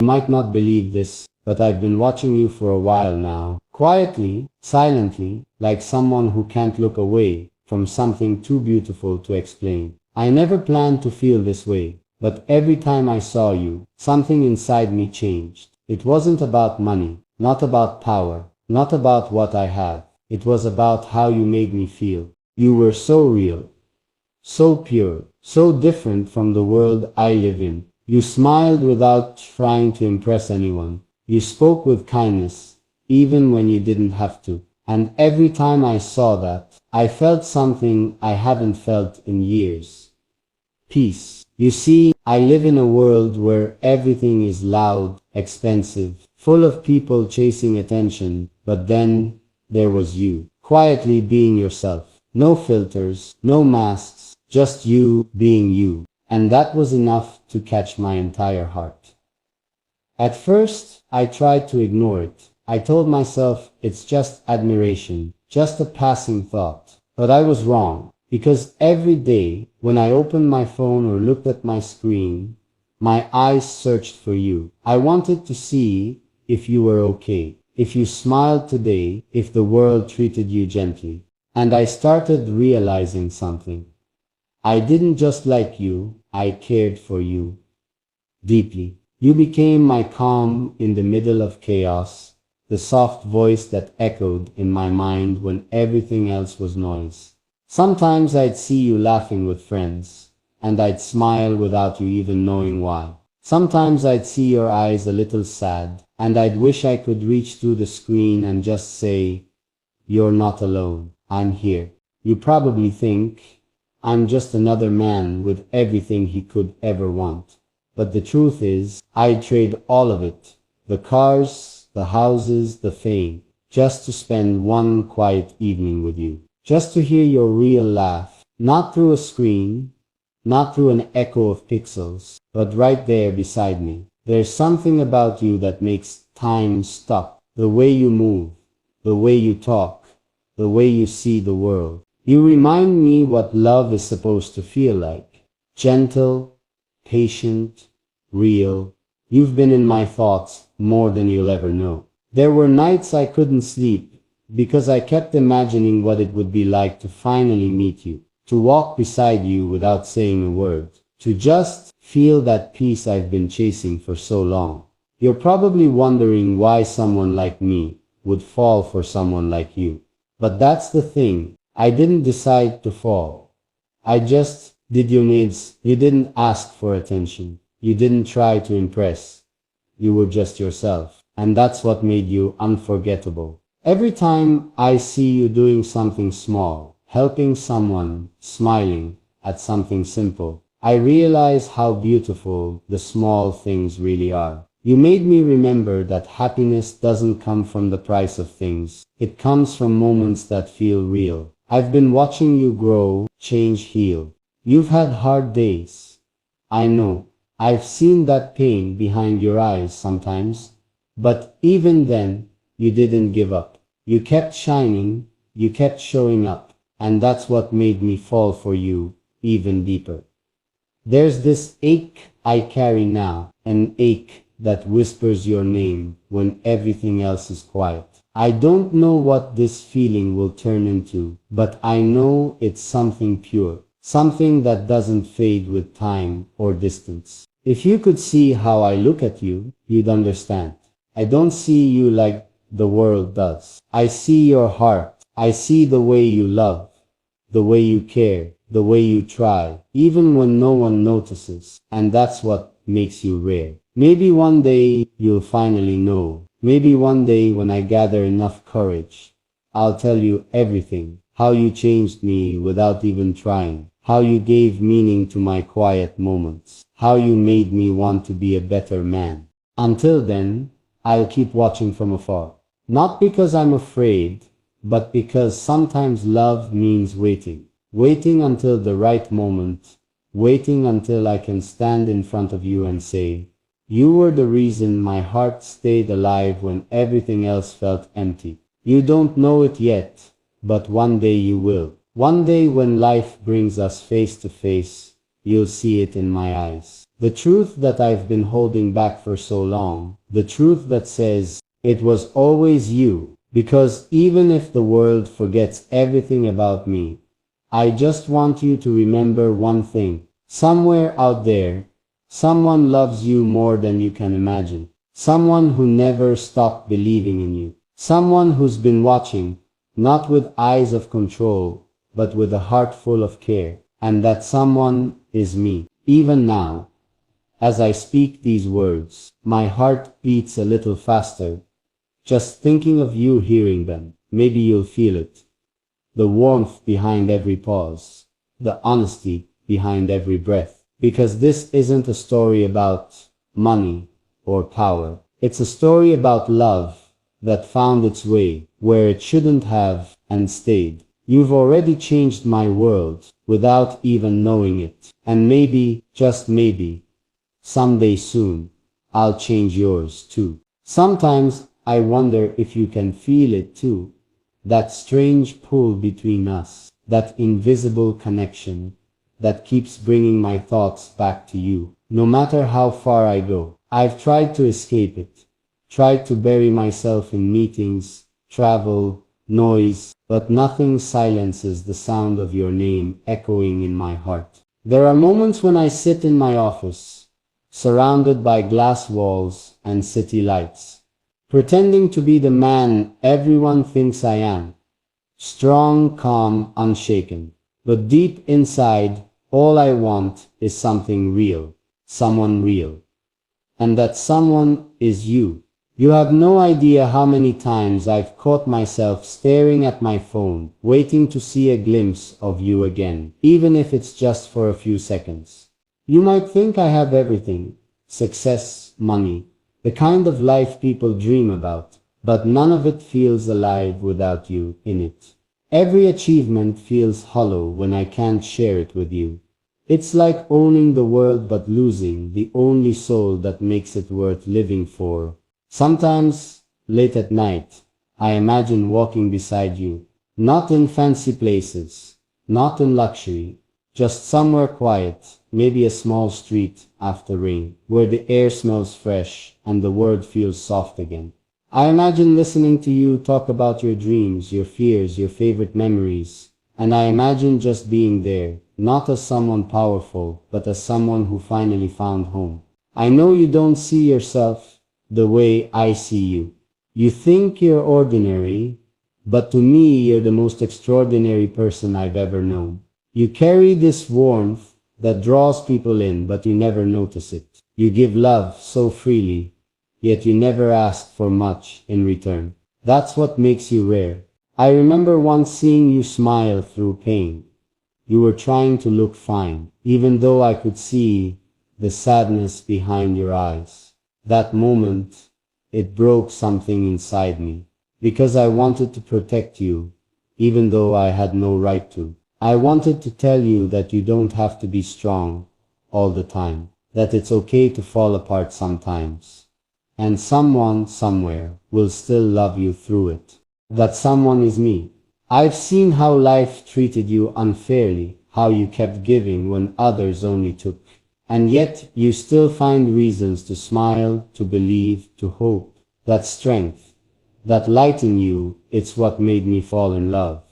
You might not believe this, but I've been watching you for a while now. Quietly, silently, like someone who can't look away from something too beautiful to explain. I never planned to feel this way, but every time I saw you, something inside me changed. It wasn't about money, not about power, not about what I have. It was about how you made me feel. You were so real, so pure, so different from the world I live in. You smiled without trying to impress anyone. You spoke with kindness, even when you didn't have to. And every time I saw that, I felt something I haven't felt in years. Peace. You see, I live in a world where everything is loud, expensive, full of people chasing attention, but then there was you, quietly being yourself. No filters, no masks, just you being you. And that was enough to catch my entire heart. At first, I tried to ignore it. I told myself it's just admiration, just a passing thought. But I was wrong, because every day, when I opened my phone or looked at my screen, my eyes searched for you. I wanted to see if you were okay, if you smiled today, if the world treated you gently. And I started realizing something. I didn't just like you, I cared for you deeply. You became my calm in the middle of chaos, the soft voice that echoed in my mind when everything else was noise. Sometimes I'd see you laughing with friends, and I'd smile without you even knowing why. Sometimes I'd see your eyes a little sad, and I'd wish I could reach through the screen and just say, "You're not alone, I'm here." You probably think I'm just another man with everything he could ever want. But the truth is, I'd trade all of it, the cars, the houses, the fame, just to spend one quiet evening with you. Just to hear your real laugh, not through a screen, not through an echo of pixels, but right there beside me. There's something about you that makes time stop. The way you move, the way you talk, the way you see the world. You remind me what love is supposed to feel like. Gentle, patient, real. You've been in my thoughts more than you'll ever know. There were nights I couldn't sleep because I kept imagining what it would be like to finally meet you, to walk beside you without saying a word, to just feel that peace I've been chasing for so long. You're probably wondering why someone like me would fall for someone like you. But that's the thing. I didn't decide to fall. I just did your needs. You didn't ask for attention. You didn't try to impress. You were just yourself. And that's what made you unforgettable. Every time I see you doing something small, helping someone, smiling at something simple, I realize how beautiful the small things really are. You made me remember that happiness doesn't come from the price of things. It comes from moments that feel real. I've been watching you grow, change, heal. You've had hard days. I know. I've seen that pain behind your eyes sometimes. But even then, you didn't give up. You kept shining, you kept showing up, and that's what made me fall for you even deeper. There's this ache I carry now, an ache that whispers your name when everything else is quiet. I don't know what this feeling will turn into, but I know it's something pure, something that doesn't fade with time or distance. If you could see how I look at you, you'd understand. I don't see you like the world does. I see your heart. I see the way you love, the way you care, the way you try, even when no one notices. And that's what makes you rare. Maybe one day you'll finally know. Maybe one day when I gather enough courage, I'll tell you everything. How you changed me without even trying. How you gave meaning to my quiet moments. How you made me want to be a better man. Until then, I'll keep watching from afar. Not because I'm afraid, but because sometimes love means waiting. Waiting until the right moment. Waiting until I can stand in front of you and say, "You were the reason my heart stayed alive when everything else felt empty." You don't know it yet, but one day you will. One day when life brings us face to face, you'll see it in my eyes. The truth that I've been holding back for so long. The truth that says, it was always you. Because even if the world forgets everything about me, I just want you to remember one thing. Somewhere out there, someone loves you more than you can imagine. Someone who never stopped believing in you. Someone who's been watching, not with eyes of control, but with a heart full of care. And that someone is me. Even now, as I speak these words, my heart beats a little faster. Just thinking of you, hearing them. Maybe you'll feel it. The warmth behind every pause. The honesty behind every breath. Because this isn't a story about money or power. It's a story about love that found its way where it shouldn't have and stayed. You've already changed my world without even knowing it. And maybe, just maybe, someday soon, I'll change yours too. Sometimes I wonder if you can feel it too. That strange pull between us. That invisible connection that keeps bringing my thoughts back to you. No matter how far I go, I've tried to escape it. Tried to bury myself in meetings, travel, noise, but nothing silences the sound of your name echoing in my heart. There are moments when I sit in my office, surrounded by glass walls and city lights, pretending to be the man everyone thinks I am. Strong, calm, unshaken. But deep inside, all I want is something real, someone real. And that someone is you. You have no idea how many times I've caught myself staring at my phone, waiting to see a glimpse of you again, even if it's just for a few seconds. You might think I have everything, success, money, the kind of life people dream about, but none of it feels alive without you in it. Every achievement feels hollow when I can't share it with you. It's like owning the world but losing the only soul that makes it worth living for. Sometimes, late at night, I imagine walking beside you, not in fancy places, not in luxury, just somewhere quiet, maybe a small street after rain, where the air smells fresh and the world feels soft again. I imagine listening to you talk about your dreams, your fears, your favorite memories, and I imagine just being there, not as someone powerful, but as someone who finally found home. I know you don't see yourself the way I see you. You think you're ordinary, but to me you're the most extraordinary person I've ever known. You carry this warmth that draws people in, but you never notice it. You give love so freely, yet you never ask for much in return. That's what makes you rare. I remember once seeing you smile through pain. You were trying to look fine, even though I could see the sadness behind your eyes. That moment, it broke something inside me, because I wanted to protect you, even though I had no right to. I wanted to tell you that you don't have to be strong all the time, that it's okay to fall apart sometimes, and someone somewhere will still love you through it. That someone is me. I've seen how life treated you unfairly, how you kept giving when others only took. And yet, you still find reasons to smile, to believe, to hope. That strength, that light in you, it's what made me fall in love,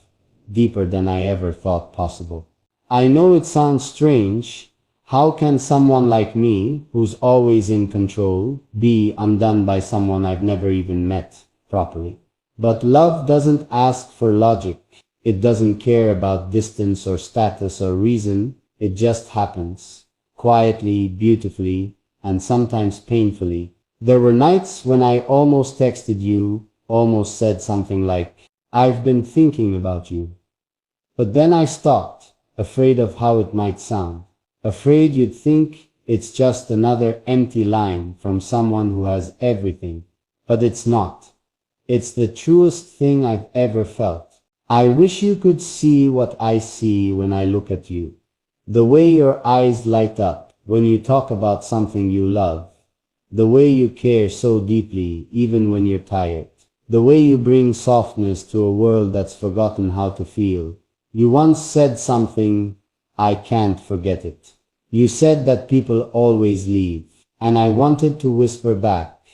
deeper than I ever thought possible. I know it sounds strange. How can someone like me, who's always in control, be undone by someone I've never even met properly? But love doesn't ask for logic. It doesn't care about distance or status or reason. It just happens. Quietly, beautifully, and sometimes painfully. There were nights when I almost texted you, almost said something like, "I've been thinking about you." But then I stopped, afraid of how it might sound. Afraid you'd think it's just another empty line from someone who has everything. But it's not. It's the truest thing I've ever felt. I wish you could see what I see when I look at you. The way your eyes light up when you talk about something you love. The way you care so deeply even when you're tired. The way you bring softness to a world that's forgotten how to feel. You once said something, I can't forget it. You said that people always leave, and I wanted to whisper back,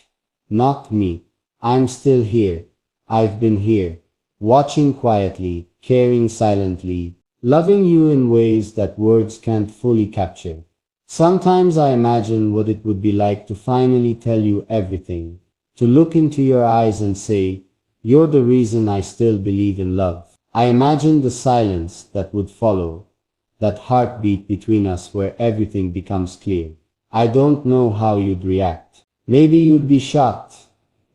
not me. I'm still here. I've been here, watching quietly, caring silently, loving you in ways that words can't fully capture. Sometimes I imagine what it would be like to finally tell you everything, to look into your eyes and say, you're the reason I still believe in love. I imagine the silence that would follow, that heartbeat between us where everything becomes clear. I don't know how you'd react. Maybe you'd be shocked,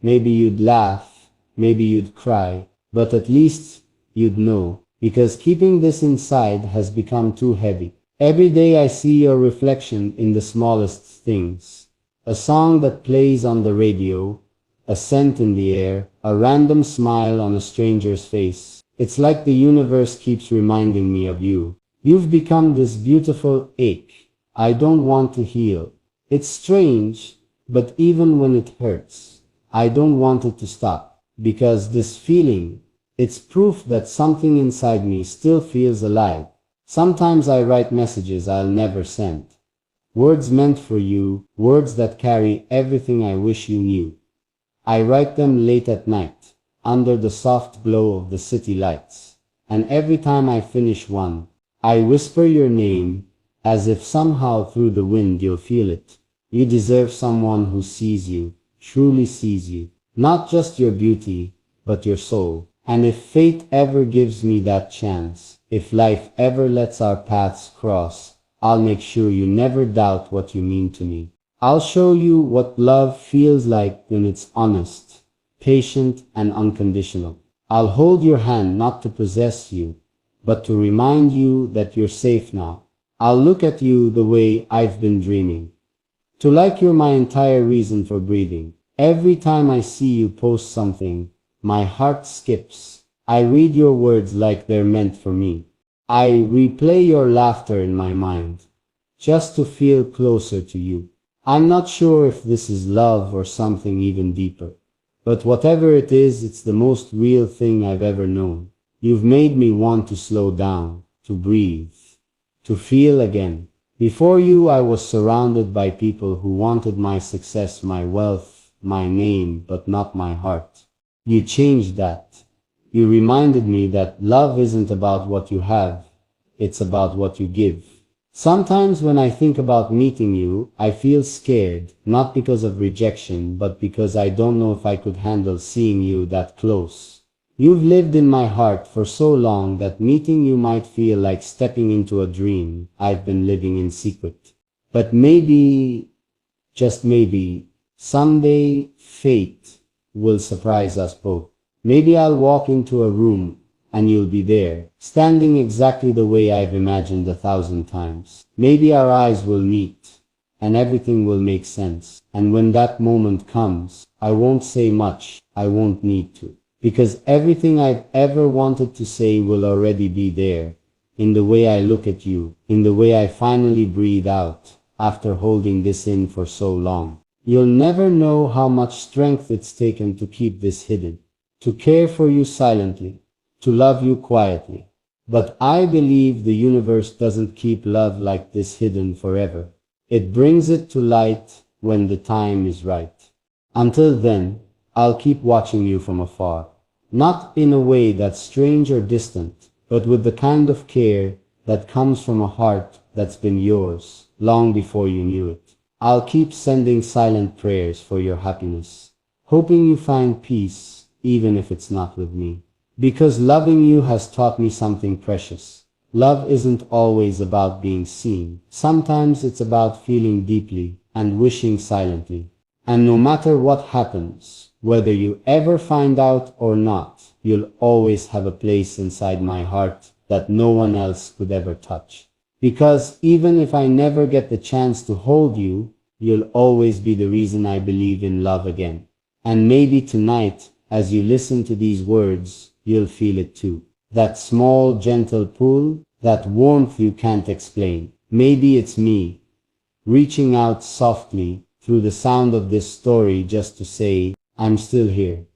maybe you'd laugh, maybe you'd cry, but at least you'd know, because keeping this inside has become too heavy. Every day I see your reflection in the smallest things. A song that plays on the radio, a scent in the air, a random smile on a stranger's face. It's like the universe keeps reminding me of you. You've become this beautiful ache I don't want to heal. It's strange, but even when it hurts, I don't want it to stop. Because this feeling, it's proof that something inside me still feels alive. Sometimes I write messages I'll never send. Words meant for you, words that carry everything I wish you knew. I write them late at night, under the soft glow of the city lights. And every time I finish one, I whisper your name, as if somehow through the wind you'll feel it. You deserve someone who sees you, truly sees you. Not just your beauty, but your soul. And if fate ever gives me that chance, if life ever lets our paths cross, I'll make sure you never doubt what you mean to me. I'll show you what love feels like when it's honest, patient, and unconditional. I'll hold your hand not to possess you, but to remind you that you're safe now. I'll look at you the way I've been dreaming. To like you're my entire reason for breathing. Every time I see you post something, my heart skips. I read your words like they're meant for me. I replay your laughter in my mind, just to feel closer to you. I'm not sure if this is love or something even deeper. But whatever it is, it's the most real thing I've ever known. You've made me want to slow down, to breathe, to feel again. Before you, I was surrounded by people who wanted my success, my wealth, my name, but not my heart. You changed that. You reminded me that love isn't about what you have, it's about what you give. Sometimes when I think about meeting you, I feel scared, not because of rejection, but because I don't know if I could handle seeing you that close. You've lived in my heart for so long that meeting you might feel like stepping into a dream I've been living in secret. But maybe, just maybe, someday fate will surprise us both. Maybe I'll walk into a room and you'll be there, standing exactly the way I've imagined 1,000 times. Maybe our eyes will meet, and everything will make sense. And when that moment comes, I won't say much, I won't need to. Because everything I've ever wanted to say will already be there, in the way I look at you, in the way I finally breathe out, after holding this in for so long. You'll never know how much strength it's taken to keep this hidden, to care for you silently, to love you quietly. But I believe the universe doesn't keep love like this hidden forever. It brings it to light when the time is right. Until then, I'll keep watching you from afar. Not in a way that's strange or distant, but with the kind of care that comes from a heart that's been yours long before you knew it. I'll keep sending silent prayers for your happiness, hoping you find peace, even if it's not with me. Because loving you has taught me something precious. Love isn't always about being seen. Sometimes it's about feeling deeply and wishing silently. And no matter what happens, whether you ever find out or not, you'll always have a place inside my heart that no one else could ever touch. Because even if I never get the chance to hold you, you'll always be the reason I believe in love again. And maybe tonight, as you listen to these words, you'll feel it too. That small, gentle pull, that warmth you can't explain. Maybe it's me, reaching out softly through the sound of this story just to say, I'm still here.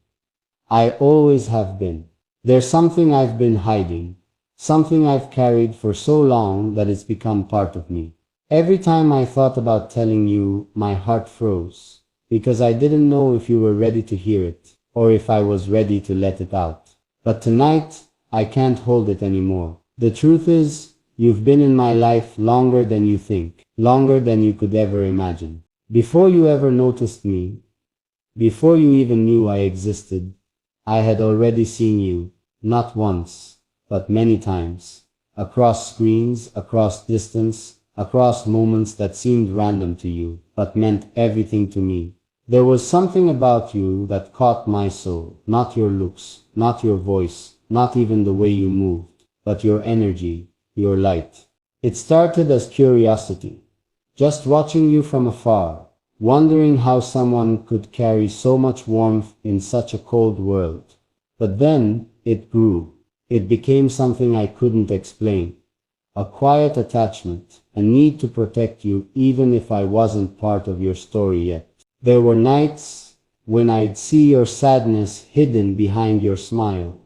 I always have been. There's something I've been hiding, something I've carried for so long that it's become part of me. Every time I thought about telling you, my heart froze, because I didn't know if you were ready to hear it, or if I was ready to let it out. But tonight, I can't hold it anymore. The truth is, you've been in my life longer than you think, longer than you could ever imagine. Before you ever noticed me, before you even knew I existed, I had already seen you, not once, but many times, across screens, across distance, across moments that seemed random to you, but meant everything to me. There was something about you that caught my soul, not your looks, not your voice, not even the way you moved, but your energy, your light. It started as curiosity, just watching you from afar, wondering how someone could carry so much warmth in such a cold world. But then it grew. It became something I couldn't explain. A quiet attachment, a need to protect you even if I wasn't part of your story yet. There were nights when I'd see your sadness hidden behind your smile,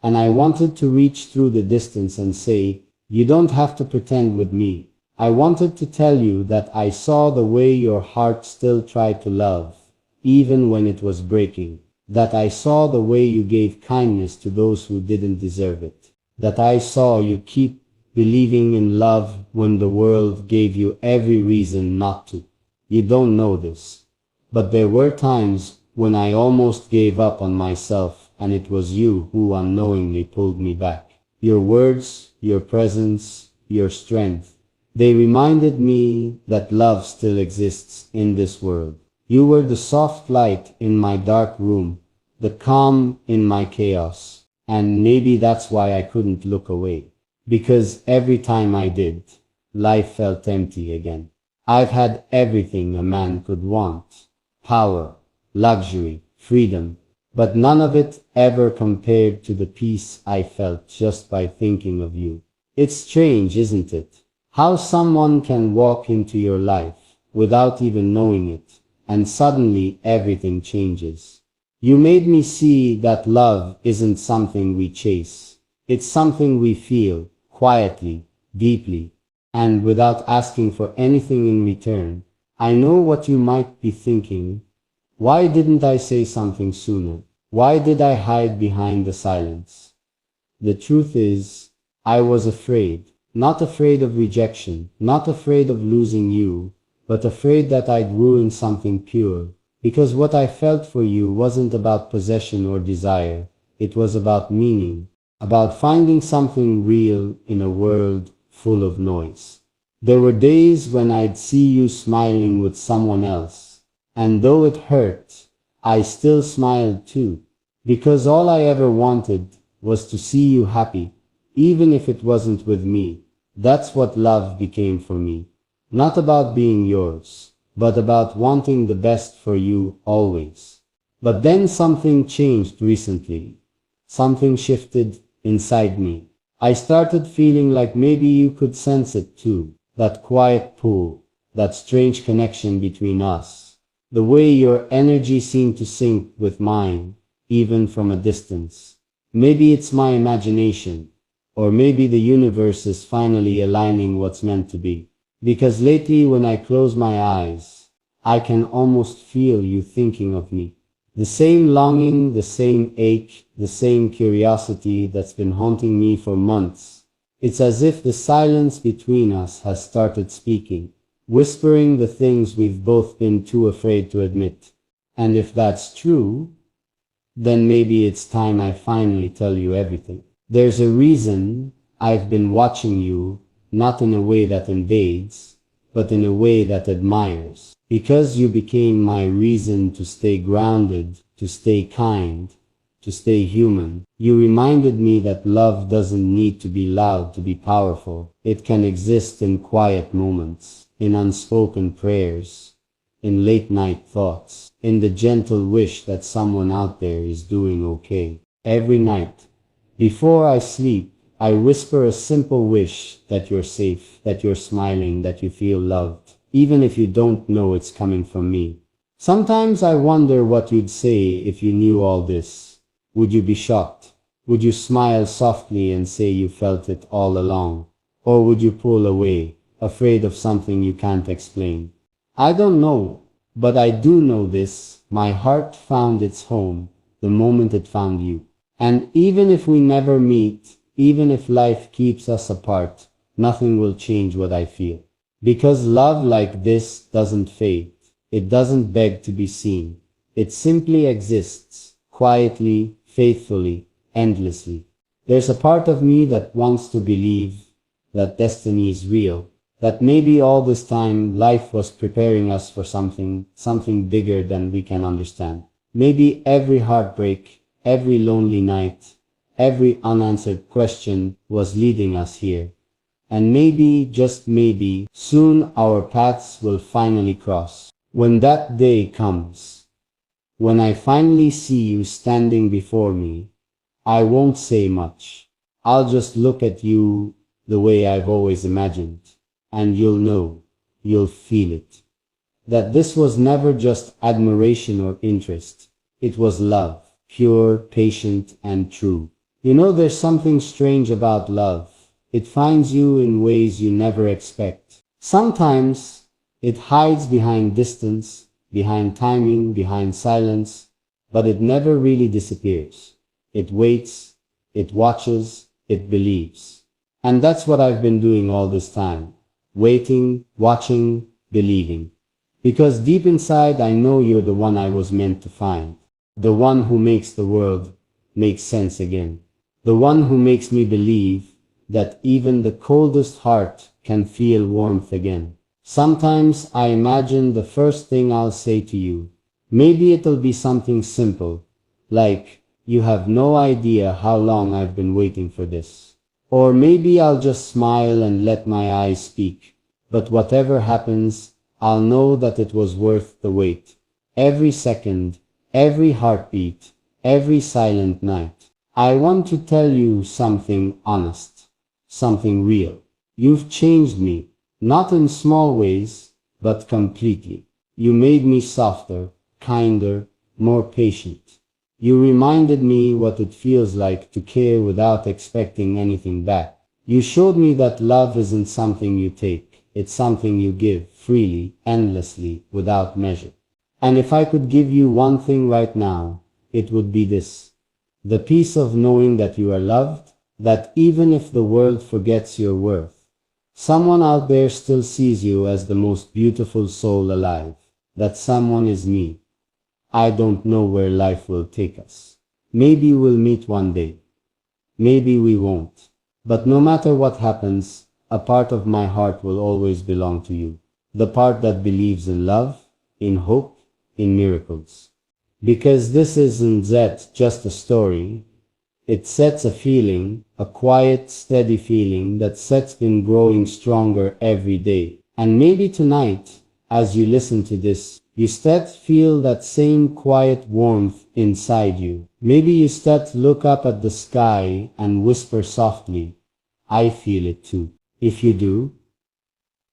and I wanted to reach through the distance and say, "You don't have to pretend with me." I wanted to tell you that I saw the way your heart still tried to love, even when it was breaking. That I saw the way you gave kindness to those who didn't deserve it. That I saw you keep believing in love when the world gave you every reason not to. You don't know this, but there were times when I almost gave up on myself, and it was you who unknowingly pulled me back. Your words, your presence, your strength, they reminded me that love still exists in this world. You were the soft light in my dark room, the calm in my chaos, and maybe that's why I couldn't look away. Because every time I did, life felt empty again. I've had everything a man could want: power, luxury, freedom, but none of it ever compared to the peace I felt just by thinking of you. It's strange, isn't it? How someone can walk into your life without even knowing it, and suddenly everything changes. You made me see that love isn't something we chase. It's something we feel, quietly, deeply, and without asking for anything in return. I know what you might be thinking. Why didn't I say something sooner? Why did I hide behind the silence? The truth is, I was afraid. Not afraid of rejection, not afraid of losing you, but afraid that I'd ruin something pure. Because what I felt for you wasn't about possession or desire. It was about meaning, about finding something real in a world full of noise. There were days when I'd see you smiling with someone else, and though it hurt, I still smiled too, because all I ever wanted was to see you happy, even if it wasn't with me. That's what love became for me. Not about being yours, but about wanting the best for you always. But then something changed recently. Something shifted inside me. I started feeling like maybe you could sense it too. That quiet pull, that strange connection between us. The way your energy seemed to sync with mine, even from a distance. Maybe it's my imagination. Or maybe the universe is finally aligning what's meant to be. Because lately when I close my eyes, I can almost feel you thinking of me. The same longing, the same ache, the same curiosity that's been haunting me for months. It's as if the silence between us has started speaking, whispering the things we've both been too afraid to admit. And if that's true, then maybe it's time I finally tell you everything. There's a reason I've been watching you, not in a way that invades, but in a way that admires. Because you became my reason to stay grounded, to stay kind, to stay human. You reminded me that love doesn't need to be loud to be powerful. It can exist in quiet moments, in unspoken prayers, in late night thoughts, in the gentle wish that someone out there is doing okay. Every night, before I sleep, I whisper a simple wish that you're safe, that you're smiling, that you feel loved, even if you don't know it's coming from me. Sometimes I wonder what you'd say if you knew all this. Would you be shocked? Would you smile softly and say you felt it all along? Or would you pull away afraid of something you can't explain. I don't know, but I do know this. My heart found its home the moment it found you. And even if we never meet, even if life keeps us apart, nothing will change what I feel. Because love like this doesn't fade. It doesn't beg to be seen. It simply exists, quietly, faithfully, endlessly. There's a part of me that wants to believe that destiny is real, that maybe all this time life was preparing us for something bigger than we can understand. Maybe every heartbreak, every lonely night, every unanswered question was leading us here. And maybe, just maybe, soon our paths will finally cross. When that day comes, when I finally see you standing before me, I won't say much. I'll just look at you the way I've always imagined. And you'll know, you'll feel it. That this was never just admiration or interest. It was love, pure, patient, and true. You know, there's something strange about love. It finds you in ways you never expect. Sometimes it hides behind distance, behind timing, behind silence, but it never really disappears. It waits, it watches, it believes. And that's what I've been doing all this time. Waiting, watching, believing. Because deep inside I know you're the one I was meant to find. The one who makes the world make sense again. The one who makes me believe that even the coldest heart can feel warmth again. Sometimes I imagine the first thing I'll say to you. Maybe it'll be something simple, like, you have no idea how long I've been waiting for this. Or maybe I'll just smile and let my eyes speak. But whatever happens, I'll know that it was worth the wait. Every second, every heartbeat, every silent night. I want to tell you something honest. Something real. You've changed me, not in small ways, but completely. You made me softer, kinder, more patient. You reminded me what it feels like to care without expecting anything back. You showed me that love isn't something you take, it's something you give freely, endlessly, without measure. And if I could give you one thing right now, it would be this. The peace of knowing that you are loved, that even if the world forgets your worth, someone out there still sees you as the most beautiful soul alive. That someone is me. I don't know where life will take us. Maybe we'll meet one day. Maybe we won't. But no matter what happens, a part of my heart will always belong to you. The part that believes in love, in hope, in miracles. Because this isn't just a story. It sets a feeling, a quiet, steady feeling that's been growing stronger every day. And maybe tonight, as you listen to this, you feel that same quiet warmth inside you. Maybe you look up at the sky and whisper softly, I feel it too. If you do,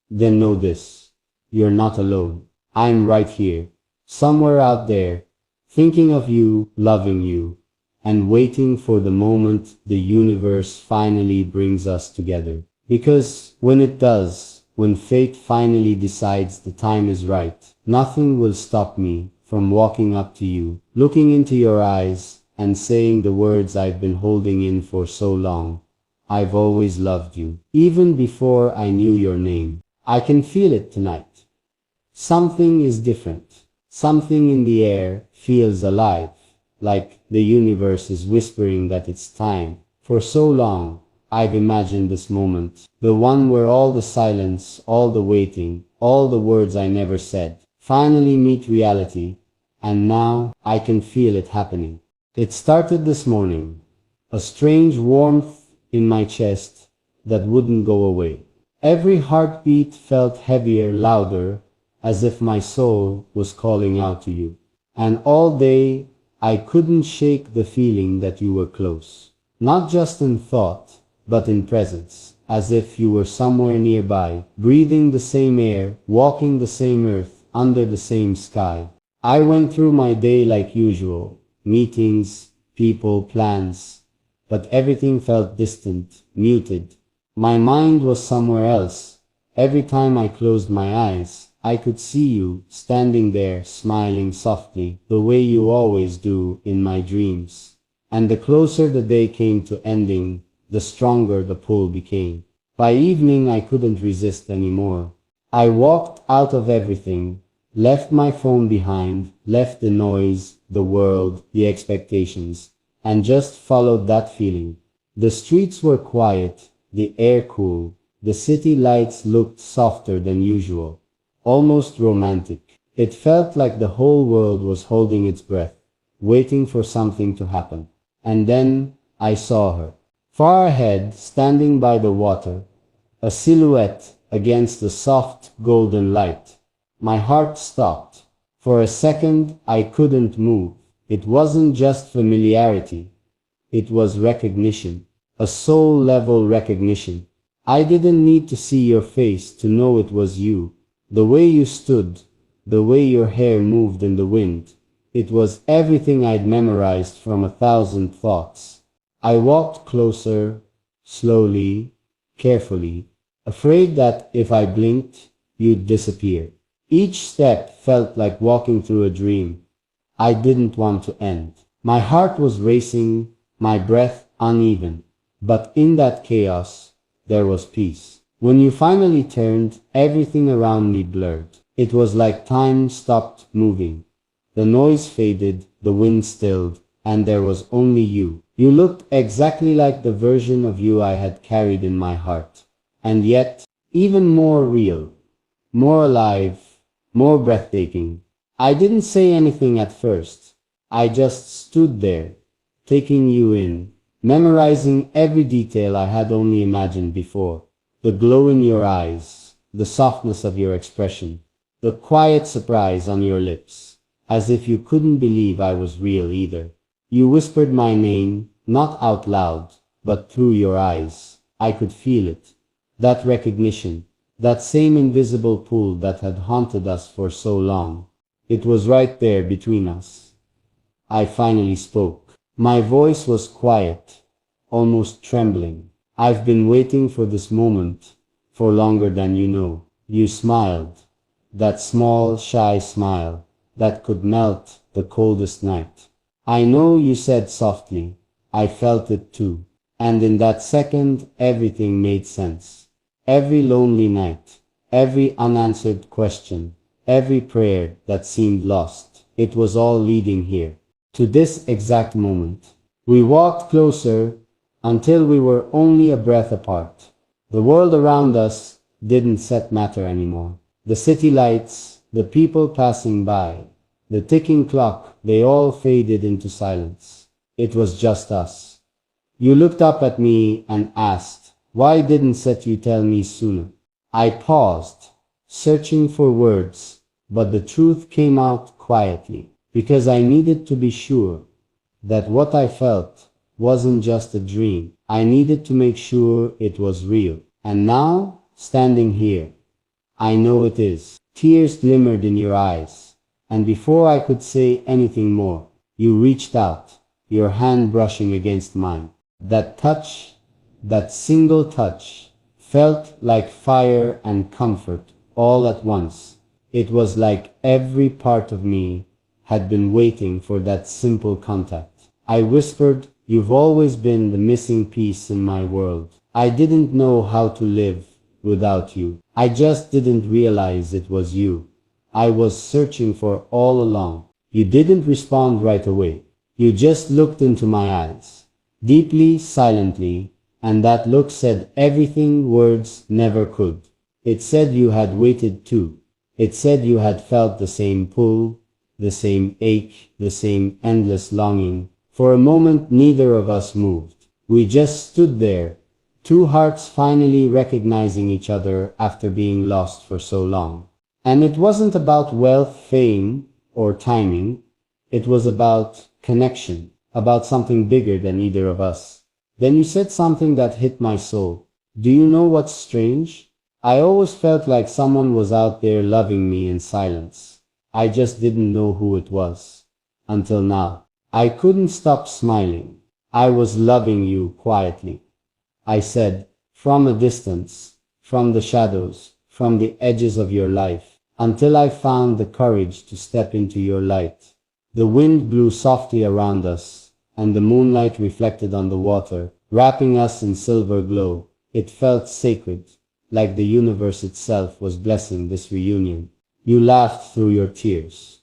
then know this. You're not alone. I'm right here, somewhere out there, thinking of you, loving you, and waiting for the moment the universe finally brings us together. Because when it does, when fate finally decides the time is right, nothing will stop me from walking up to you, looking into your eyes, and saying the words I've been holding in for so long. I've always loved you, even before I knew your name. I can feel it tonight. Something is different. Something in the air feels alive. Like the universe is whispering that it's time. For so long, I've imagined this moment. The one where all the silence, all the waiting, all the words I never said, finally meet reality. And now, I can feel it happening. It started this morning. A strange warmth in my chest that wouldn't go away. Every heartbeat felt heavier, louder, as if my soul was calling out to you. And all day, I couldn't shake the feeling that you were close. Not just in thought, but in presence, as if you were somewhere nearby, breathing the same air, walking the same earth, under the same sky. I went through my day like usual, meetings, people, plans, but everything felt distant, muted. My mind was somewhere else. Every time I closed my eyes, I could see you standing there smiling softly, the way you always do in my dreams. And the closer the day came to ending, the stronger the pull became. By evening I couldn't resist anymore. I walked out of everything, left my phone behind, left the noise, the world, the expectations, and just followed that feeling. The streets were quiet, the air cool, the city lights looked softer than usual, almost romantic. It felt like the whole world was holding its breath, waiting for something to happen. And then I saw her. Far ahead, standing by the water, a silhouette against the soft golden light. My heart stopped. For a second, I couldn't move. It wasn't just familiarity. It was recognition. A soul-level recognition. I didn't need to see your face to know it was you. The way you stood, the way your hair moved in the wind. It was everything I'd memorized from 1,000 thoughts. I walked closer, slowly, carefully, afraid that if I blinked, you'd disappear. Each step felt like walking through a dream I didn't want to end. My heart was racing, my breath uneven, but in that chaos, there was peace. When you finally turned, everything around me blurred. It was like time stopped moving. The noise faded, the wind stilled, and there was only you. You looked exactly like the version of you I had carried in my heart. And yet, even more real, more alive, more breathtaking. I didn't say anything at first. I just stood there, taking you in, memorizing every detail I had only imagined before. The glow in your eyes, the softness of your expression, the quiet surprise on your lips, as if you couldn't believe I was real either. You whispered my name, not out loud, but through your eyes. I could feel it. That recognition, that same invisible pull that had haunted us for so long. It was right there between us. I finally spoke. My voice was quiet, almost trembling. I've been waiting for this moment for longer than you know. You smiled. That small, shy smile that could melt the coldest night. I know, you said softly. I felt it too. And in that second, everything made sense. Every lonely night, every unanswered question, every prayer that seemed lost, it was all leading here, to this exact moment. We walked closer until we were only a breath apart. The world around us didn't matter anymore. The city lights, the people passing by, the ticking clock, they all faded into silence. It was just us. You looked up at me and asked, "Why didn't you tell me sooner?" I paused, searching for words, but the truth came out quietly, because I needed to be sure that what I felt wasn't just a dream. I needed to make sure it was real. And now, standing here, I know it is. Tears glimmered in your eyes, and before I could say anything more, you reached out, your hand brushing against mine. That touch, that single touch, felt like fire and comfort all at once. It was like every part of me had been waiting for that simple contact. I whispered, "You've always been the missing piece in my world. I didn't know how to live without you. I just didn't realize it was you I was searching for all along." You didn't respond right away. You just looked into my eyes, deeply, silently, and that look said everything words never could. It said you had waited too. It said you had felt the same pull, the same ache, the same endless longing. For a moment, neither of us moved. We just stood there, two hearts finally recognizing each other after being lost for so long. And it wasn't about wealth, fame, or timing. It was about connection, about something bigger than either of us. Then you said something that hit my soul. Do you know what's strange? I always felt like someone was out there loving me in silence. I just didn't know who it was. Until now. I couldn't stop smiling. I was loving you quietly. I said, from a distance, from the shadows, from the edges of your life, until I found the courage to step into your light. The wind blew softly around us, and the moonlight reflected on the water, wrapping us in silver glow. It felt sacred, like the universe itself was blessing this reunion. You laughed through your tears.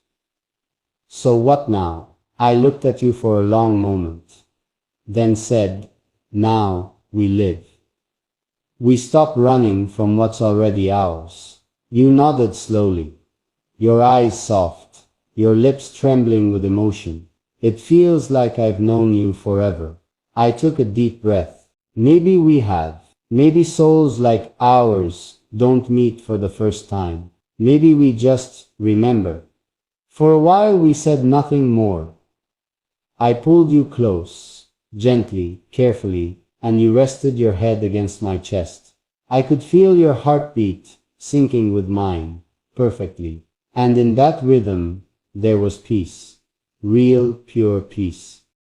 So what now? I looked at you for a long moment, then said, now we live. We stop running from what's already ours. You nodded slowly, your eyes soft, your lips trembling with emotion. It feels like I've known you forever. I took a deep breath. Maybe we have. Maybe souls like ours don't meet for the first time. Maybe we just remember. For a while we said nothing more. I pulled you close, gently, carefully, and you rested your head against my chest. I could feel your heartbeat syncing with mine, perfectly. And in that rhythm, there was peace. Real, pure peace.